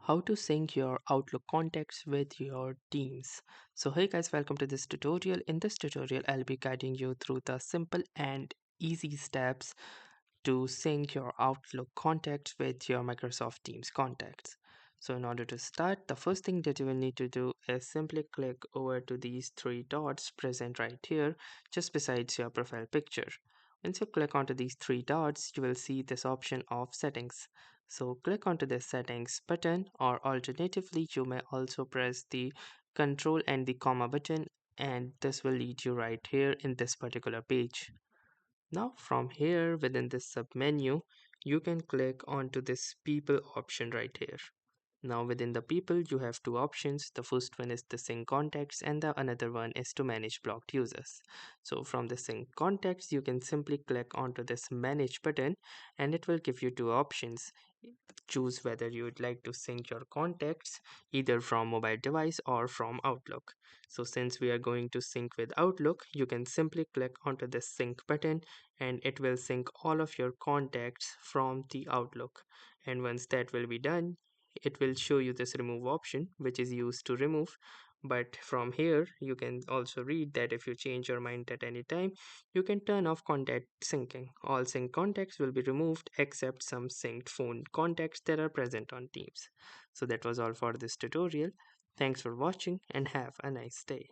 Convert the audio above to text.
how to sync your Outlook contacts with your Teams. So hey guys, welcome to this tutorial. In this tutorial, I'll be guiding you through the simple and easy steps to sync your Outlook contacts with your Microsoft Teams contacts. So in order to start, the first thing that you will need to do is simply click over to these three dots present right here, just besides your profile picture. Once you click onto these three dots, you will see this option of settings. So click onto the settings button, or alternatively, you may also press the control and the comma button, and this will lead you right here in this particular page. Now from here within this submenu, you can click onto this people option right here. Now within the people you have two options. The first one is the sync contacts and the another one is to manage blocked users. So from the sync contacts you can simply click onto this manage button and it will give you two options. Choose whether you would like to sync your contacts either from mobile device or from Outlook. So since we are going to sync with Outlook, you can simply click onto the sync button and it will sync all of your contacts from the Outlook. And once that will be done, it will show you this remove option which is used to remove. But from here you can also read that if you change your mind at any time, you can turn off contact syncing. All sync contacts will be removed except some synced phone contacts that are present on Teams. So that was all for this tutorial. Thanks for watching and have a nice day.